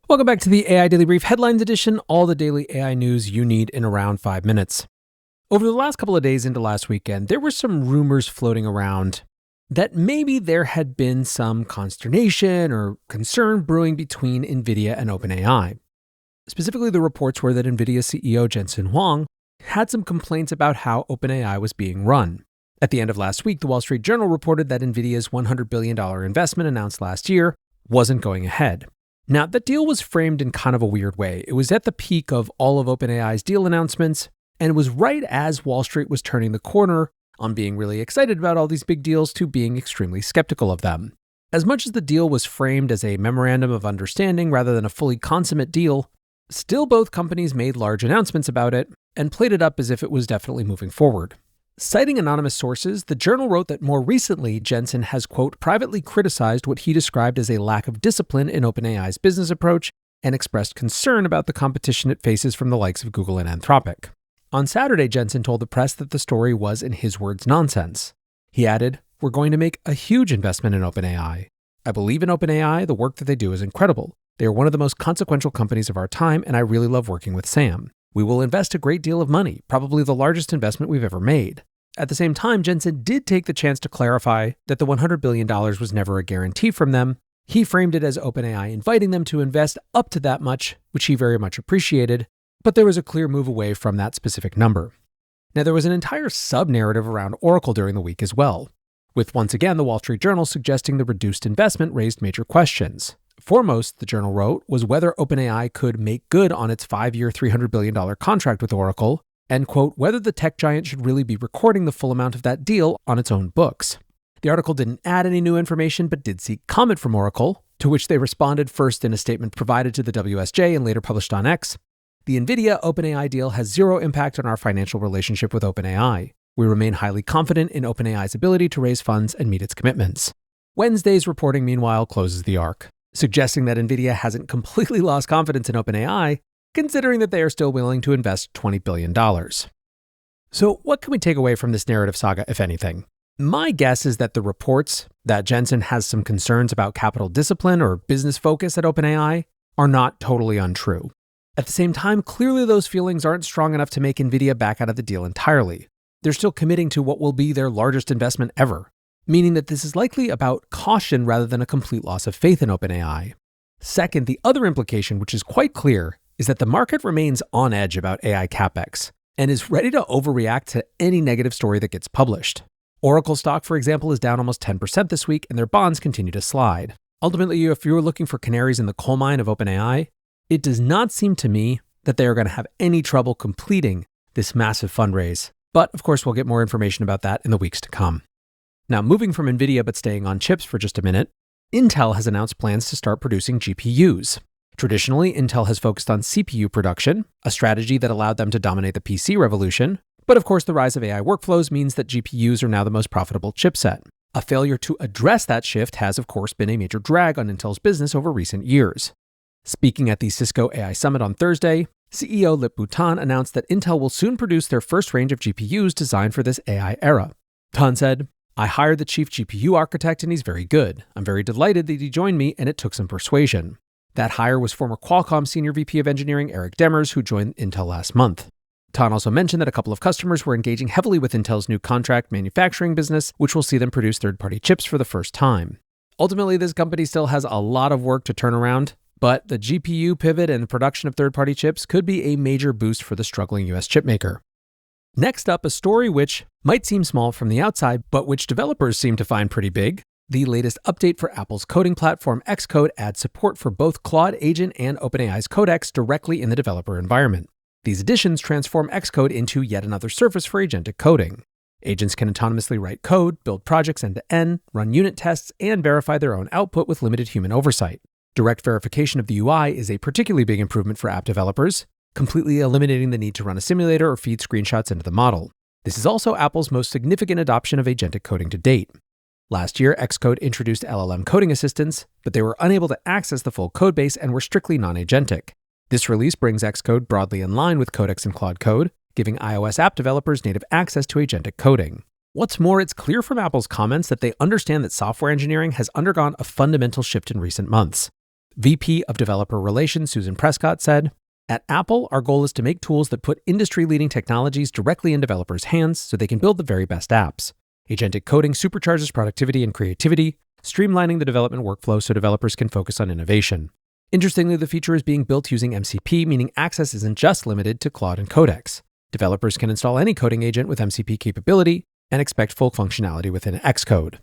Welcome back to the AI Daily Brief Headlines Edition, all the daily AI news you need in around 5 minutes. Over the last couple of days into last weekend, there were some rumors floating around that maybe there had been some consternation or concern brewing between Nvidia and OpenAI. Specifically, the reports were that Nvidia CEO Jensen Huang had some complaints about how OpenAI was being run. At the end of last week, the Wall Street Journal reported that Nvidia's $100 billion investment announced last year wasn't going ahead. Now, that deal was framed in kind of a weird way. It was at the peak of all of OpenAI's deal announcements, and it was right as Wall Street was turning the corner on being really excited about all these big deals to being extremely skeptical of them. As much as the deal was framed as a memorandum of understanding rather than a fully consummate deal, still both companies made large announcements about it and played it up as if it was definitely moving forward. Citing anonymous sources, the Journal wrote that more recently, Jensen has, quote, privately criticized what he described as a lack of discipline in OpenAI's business approach and expressed concern about the competition it faces from the likes of Google and Anthropic. On Saturday, Jensen told the press that the story was, in his words, nonsense. He added, "We're going to make a huge investment in OpenAI. I believe in OpenAI. The work that they do is incredible. They are one of the most consequential companies of our time, and I really love working with Sam. We will invest a great deal of money, probably the largest investment we've ever made." At the same time, Jensen did take the chance to clarify that the $100 billion was never a guarantee from them. He framed it as OpenAI inviting them to invest up to that much, which he very much appreciated, but there was a clear move away from that specific number. Now, there was an entire sub-narrative around Oracle during the week as well, with once again the Wall Street Journal suggesting the reduced investment raised major questions. Foremost, the Journal wrote, was whether OpenAI could make good on its 5-year, $300 billion contract with Oracle, and, quote, whether the tech giant should really be recording the full amount of that deal on its own books. The article didn't add any new information, but did seek comment from Oracle, to which they responded first in a statement provided to the WSJ and later published on X. The Nvidia OpenAI deal has zero impact on our financial relationship with OpenAI. We remain highly confident in OpenAI's ability to raise funds and meet its commitments. Wednesday's reporting, meanwhile, closes the arc, suggesting that Nvidia hasn't completely lost confidence in OpenAI, considering that they are still willing to invest $20 billion. So what can we take away from this narrative saga, if anything? My guess is that the reports that Jensen has some concerns about capital discipline or business focus at OpenAI are not totally untrue. At the same time, clearly those feelings aren't strong enough to make Nvidia back out of the deal entirely. They're still committing to what will be their largest investment ever, meaning that this is likely about caution rather than a complete loss of faith in OpenAI. Second, the other implication, which is quite clear, is that the market remains on edge about AI capex and is ready to overreact to any negative story that gets published. Oracle stock, for example, is down almost 10% this week, and their bonds continue to slide. Ultimately, if you're looking for canaries in the coal mine of OpenAI, it does not seem to me that they are going to have any trouble completing this massive fundraise. But of course, we'll get more information about that in the weeks to come. Now, moving from Nvidia but staying on chips for just a minute, Intel has announced plans to start producing GPUs. Traditionally, Intel has focused on CPU production, a strategy that allowed them to dominate the PC revolution. But of course, the rise of AI workflows means that GPUs are now the most profitable chipset. A failure to address that shift has, of course, been a major drag on Intel's business over recent years. Speaking at the Cisco AI Summit on Thursday, CEO Lip Bhutan announced that Intel will soon produce their first range of GPUs designed for this AI era. Tan said, "I hired the chief GPU architect and he's very good. I'm very delighted that he joined me and it took some persuasion." That hire was former Qualcomm Senior VP of Engineering Eric Demers, who joined Intel last month. Tan also mentioned that a couple of customers were engaging heavily with Intel's new contract manufacturing business, which will see them produce third-party chips for the first time. Ultimately, this company still has a lot of work to turn around, but the GPU pivot and the production of third-party chips could be a major boost for the struggling US chipmaker. Next up, a story which might seem small from the outside, but which developers seem to find pretty big. The latest update for Apple's coding platform Xcode adds support for both Claude Agent and OpenAI's Codex directly in the developer environment. These additions transform Xcode into yet another surface for agentic coding. Agents can autonomously write code, build projects end-to-end, run unit tests, and verify their own output with limited human oversight. Direct verification of the UI is a particularly big improvement for app developers, completely eliminating the need to run a simulator or feed screenshots into the model. This is also Apple's most significant adoption of agentic coding to date. Last year, Xcode introduced LLM coding assistants, but they were unable to access the full codebase and were strictly non-agentic. This release brings Xcode broadly in line with Codex and Claude Code, giving iOS app developers native access to agentic coding. What's more, it's clear from Apple's comments that they understand that software engineering has undergone a fundamental shift in recent months. VP of Developer Relations Susan Prescott said, "At Apple, our goal is to make tools that put industry-leading technologies directly in developers' hands so they can build the very best apps. Agentic coding supercharges productivity and creativity, streamlining the development workflow so developers can focus on innovation. Interestingly, the feature is being built using MCP, meaning access isn't just limited to Claude and Codex. Developers can install any coding agent with MCP capability and expect full functionality within Xcode."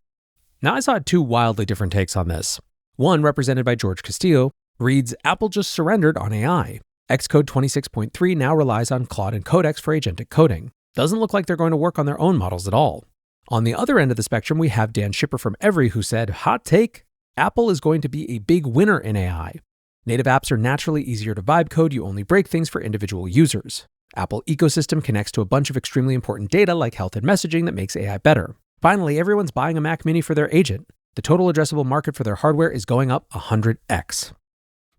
Now, I saw two wildly different takes on this. One, represented by George Castillo, reads, "Apple just surrendered on AI. Xcode 26.3 now relies on Claude and Codex for agentic coding. Doesn't look like they're going to work on their own models at all." On the other end of the spectrum, we have Dan Schipper from Every who said, "Hot take, Apple is going to be a big winner in AI. Native apps are naturally easier to vibe code. You only break things for individual users. Apple ecosystem connects to a bunch of extremely important data like health and messaging that makes AI better. Finally, everyone's buying a Mac Mini for their agent. The total addressable market for their hardware is going up 100x.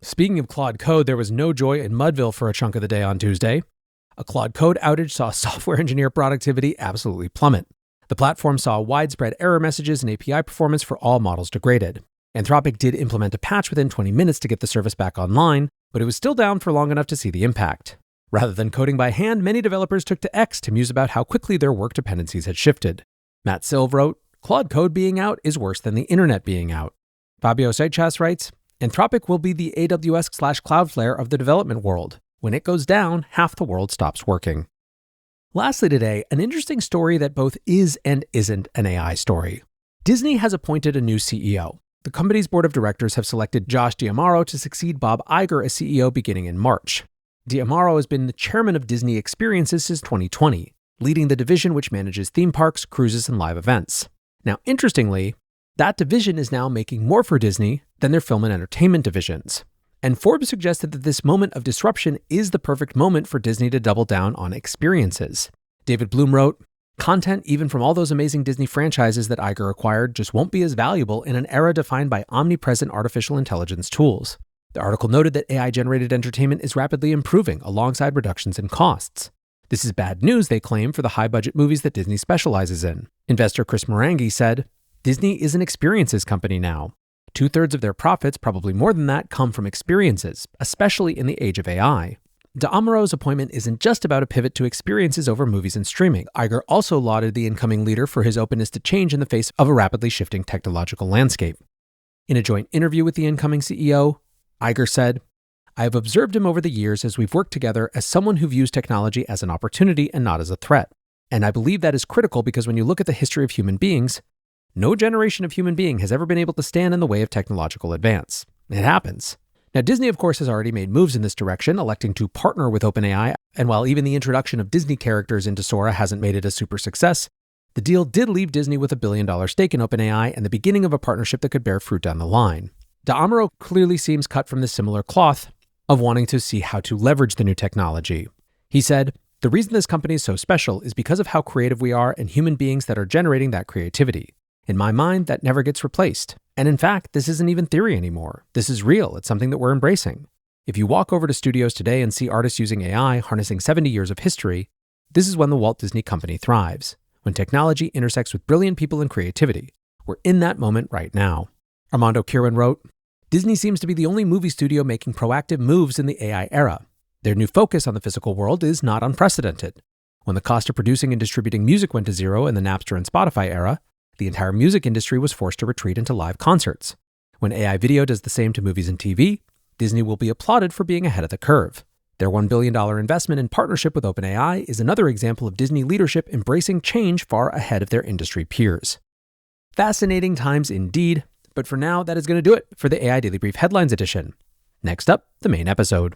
Speaking of Claude Code, there was no joy in Mudville for a chunk of the day on Tuesday. A Claude Code outage saw software engineer productivity absolutely plummet. The platform saw widespread error messages and API performance for all models degraded. Anthropic did implement a patch within 20 minutes to get the service back online, but it was still down for long enough to see the impact. Rather than coding by hand, many developers took to X to muse about how quickly their work dependencies had shifted. Matt Silv wrote, "Claude Code being out is worse than the internet being out." Fabio Seichas writes, "Anthropic will be the AWS/Cloudflare of the development world. When it goes down, half the world stops working." Lastly today, an interesting story that both is and isn't an AI story. Disney has appointed a new CEO. The company's board of directors have selected Josh D'Amaro to succeed Bob Iger as CEO beginning in March. D'Amaro has been the chairman of Disney Experiences since 2020, leading the division which manages theme parks, cruises, and live events. Now, interestingly, that division is now making more for Disney than their film and entertainment divisions. And Forbes suggested that this moment of disruption is the perfect moment for Disney to double down on experiences. David Bloom wrote, "Content, even from all those amazing Disney franchises that Iger acquired, just won't be as valuable in an era defined by omnipresent artificial intelligence tools." The article noted that AI-generated entertainment is rapidly improving alongside reductions in costs. This is bad news, they claim, for the high-budget movies that Disney specializes in. Investor Chris Morangi said, "Disney is an experiences company now. 2/3 of their profits, probably more than that, come from experiences, especially in the age of AI." D'Amaro's appointment isn't just about a pivot to experiences over movies and streaming. Iger also lauded the incoming leader for his openness to change in the face of a rapidly shifting technological landscape. In a joint interview with the incoming CEO, Iger said, "I have observed him over the years as we've worked together as someone who views technology as an opportunity and not as a threat. And I believe that is critical because when you look at the history of human beings, no generation of human being has ever been able to stand in the way of technological advance. It happens." Now, Disney, of course, has already made moves in this direction, electing to partner with OpenAI, and while even the introduction of Disney characters into Sora hasn't made it a super success, the deal did leave Disney with $1 billion stake in OpenAI and the beginning of a partnership that could bear fruit down the line. D'Amaro clearly seems cut from the similar cloth of wanting to see how to leverage the new technology. He said, "The reason this company is so special is because of how creative we are and human beings that are generating that creativity. In my mind, that never gets replaced. And in fact, this isn't even theory anymore. This is real. It's something that we're embracing. If you walk over to studios today and see artists using AI harnessing 70 years of history, this is when the Walt Disney Company thrives, when technology intersects with brilliant people and creativity. We're in that moment right now." Armando Kirwan wrote, "Disney seems to be the only movie studio making proactive moves in the AI era. Their new focus on the physical world is not unprecedented. When the cost of producing and distributing music went to zero in the Napster and Spotify era, the entire music industry was forced to retreat into live concerts. When AI video does the same to movies and TV, Disney will be applauded for being ahead of the curve. Their $1 billion investment in partnership with OpenAI is another example of Disney leadership embracing change far ahead of their industry peers." Fascinating times indeed, but for now, that is going to do it for the AI Daily Brief Headlines edition. Next up, the main episode.